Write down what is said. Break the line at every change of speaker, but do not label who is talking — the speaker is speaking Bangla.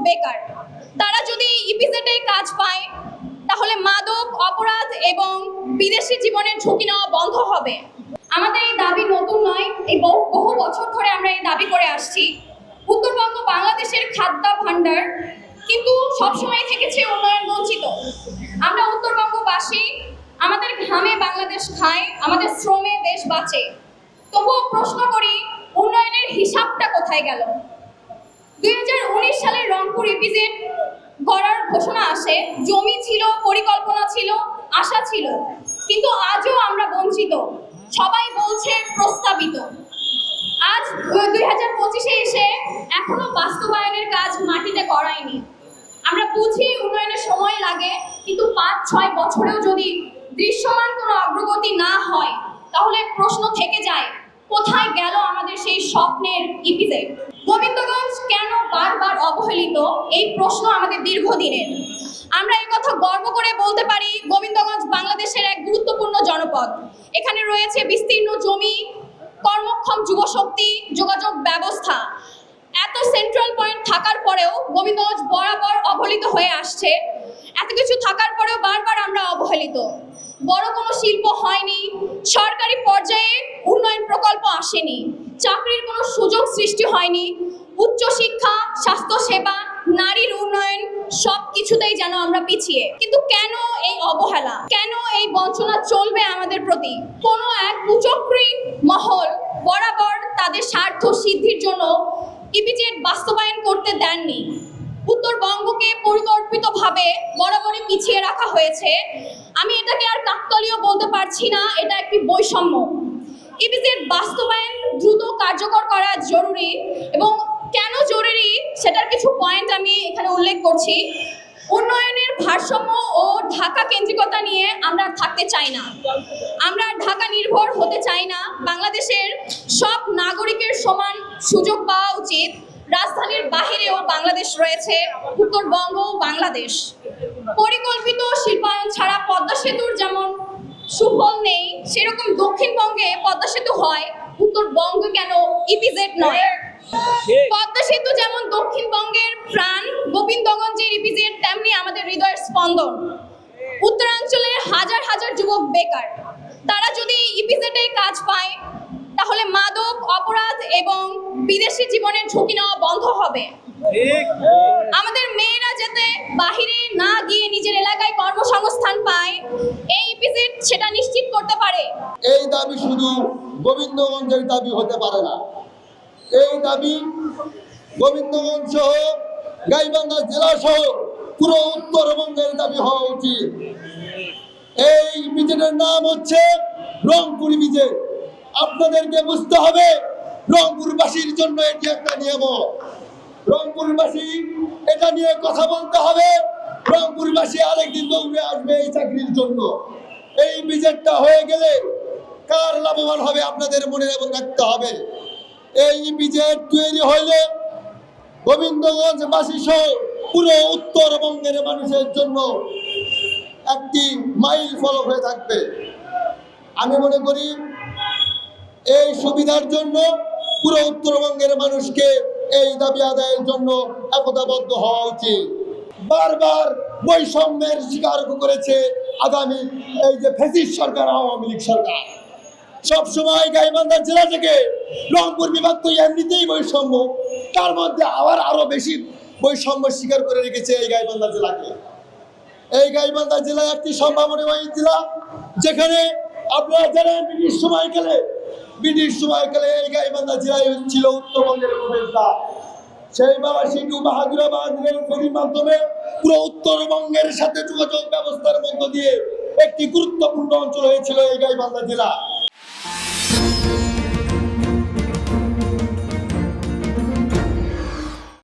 বেকার। তারা যদি ইপিজেডে কাজ পায় তাহলে মাদক, অপরাধ এবং বিদেশি জীবনের ঝুঁকি নেওয়া বন্ধ হবে। আমাদের এই দাবি নতুন নয়, এই বহু বছর ধরে আমরা এই দাবি করে আসছি। উত্তরবঙ্গ বাংলাদেশের খাদ্য ভাণ্ডার, কিন্তু সবসময় থেকেছে উন্নয়ন বঞ্চিত। আমরা উত্তরবঙ্গবাসী, আমাদের ঘামে বাংলাদেশ খায়, আমাদের শ্রমে দেশ বাঁচে। তবুও প্রশ্ন করি, উন্নয়নের হিসাবটা কোথায় গেল? 2019 সালে রংপুর ইপিজেড গড়ার ঘোষণা আসে, জমি ছিল, পরিকল্পনা ছিল, আশা ছিল, কিন্তু আজও আমরা বঞ্চিত। সবাই বলছে প্রস্তাবিত। আজ 2025-এ এসে এখনো বাস্তবায়নের কাজ মাটিতে গড়ায়নি। আমরা বুঝি উন্নয়নের সময় লাগে, কিন্তু 5-6 বছরেও যদি দৃশ্যমান কোনো অগ্রগতি না হয় তাহলে প্রশ্ন থেকে যায়, কোথায় গেল আমাদের সেই স্বপ্নের ইপিজেড? গোবিন্দগঞ্জ কেন বারবার অবহেলিত, এই প্রশ্ন আমাদের দীর্ঘদিনের। আমরা এই কথা গর্ব করে বলতে পারি, গোবিন্দগঞ্জ বাংলাদেশের এক গুরুত্বপূর্ণ জনপদ। এখানে রয়েছে বিস্তীর্ণ জমি, কর্মক্ষম যুবশক্তি, যোগাযোগ ব্যবস্থা। এত সেন্ট্রাল পয়েন্ট থাকার পরেও গোবিন্দগঞ্জ বরাবর অবহেলিত হয়ে আসছে। এত কিছু থাকার পরেও বারবার আমরা অবহেলিত। বড় কোনো শিল্প হয়নি, সরকারি পর্যায়ে উন্নয়ন প্রকল্প আসেনি, চাকরির কোনো সুযোগ সৃষ্টি হয়নি, উচ্চশিক্ষা, স্বাস্থ্যসেবা, নারীর উন্নয়ন সব কিছুতেই যেন আমরা পিছিয়ে। কিন্তু কেন এই অবহেলা, কেন এই বঞ্চনা চলবে আমাদের প্রতি? কোনো এক কুচক্রী মহল বরাবর তাদের স্বার্থ সিদ্ধির জন্য ইপিজেড বাস্তবায়ন করতে দেননি। উত্তরবঙ্গকে পরিকল্পিতভাবে বরাবরই পিছিয়ে রাখা হয়েছে। আমি এটাকে আর কাকতালীয় বলতে পারছি না, এটা একটি বৈষম্য। ইপিজেড বাস্তবায়ন দ্রুত কার্যকর করা জরুরি, এবং কেন জরুরি সেটার কিছু পয়েন্ট আমি এখানে উল্লেখ করছি। উন্নয়নের ভারসাম্য ও ঢাকা কেন্দ্রিকতা নিয়ে আমরা থাকতে চাই না। আমরা ঢাকা নির্ভর হতে চাই না। বাংলাদেশের সব নাগরিকের সমান সুযোগ পাওয়া উচিত। রাজধানীর বাহিরেও বাংলাদেশ রয়েছে, উত্তরবঙ্গ বাংলাদেশ। পরিকল্পিত শিল্পায়ন ছাড়া পদ্মা সেতুর যেমন সুফল নেই, সেরকম দক্ষিণবঙ্গে পদ্মা সেতু হয়, উত্তরবঙ্গ কেন ইপিজেড নয়? পদ্মা সেতু যেমন দক্ষিণবঙ্গের প্রাণ, গোবিন্দগঞ্জের ইপিজেড তেমনি আমাদের হৃদয়ের স্পন্দন। উত্তরাঞ্চলের হাজার হাজার যুবক বেকার। তারা যদি ইপিজেডে কাজ পায় তাহলে মাদক, অপরাধ এবং বিদেশি জীবনের ঝুঁকি নেওয়া বন্ধ হবে। আমাদের মেয়েরা যাতে বাহিরে না গিয়ে নিজের এলাকায় কর্মসংস্থান পায়, এই ইপিজেড সেটা নিশ্চিত করতে পারে।
এই দাবি শুধু গোবিন্দগঞ্জের দাবি হতে পারে না। এই দাবি গোবিন্দগঞ্জ সহ গাইবান্ধা জেলা সহ পুরো উত্তরবঙ্গের দাবি হওয়া উচিত। এই ইপিজেডের নাম হচ্ছে রংপুর ইপিজেড। আপনাদেরকে বুঝতে হবে, রংপুরবাসীর জন্য এটি একটা নিয়ামক। রংপুরবাসী এটা নিয়ে কথা বলতে হবে। রংপুরবাসী আরেকদিন দৌড়ে আসবে এই চাকরির জন্য। এই ইপিজেডটা হয়ে গেলে কার লাভবান হবে আপনাদের মনে রাখতে হবে। এই ইপিজেড তৈরি হইলে গোবিন্দগঞ্জবাসী সহ পুরো উত্তরবঙ্গের মানুষের জন্য একটি মাইল ফলক হয়ে থাকবে। আমি মনে করি এই সুবিধার জন্য পুরো উত্তরবঙ্গের মানুষকে এই দাবি আদায়ের জন্য একতাবদ্ধ হওয়া উচিত। বারবার বৈষম্যের শিকার করেছে আগামী এই যে ফ্যাসিস্ট সরকার, আওয়ামী লীগ সরকার। সবসময় গাইবান্ধা জেলা থেকে রংপুর বিভাগ তো এমনিতেই বৈষম্য, তার মধ্যে আরো বেশি বৈষম্য স্বীকার করে রেখেছে এই গাইবান্ধা জেলাকে। এই গাইবান্ধা জেলা একটি সম্ভাবনাময় জেলা, যেখানে আপনারা জানেন ব্রিটিশ সময়কালে এই গাইবান্ধা জেলায় ছিল উত্তরবঙ্গের প্রবেশদ্বার। সেই সিটু বাহাদুরাবাদ রেল ফেরির মাধ্যমে পুরো উত্তরবঙ্গের সাথে যোগাযোগ ব্যবস্থার মধ্য দিয়ে একটি গুরুত্বপূর্ণ অঞ্চল হয়েছিল এই গাইবান্ধা জেলা।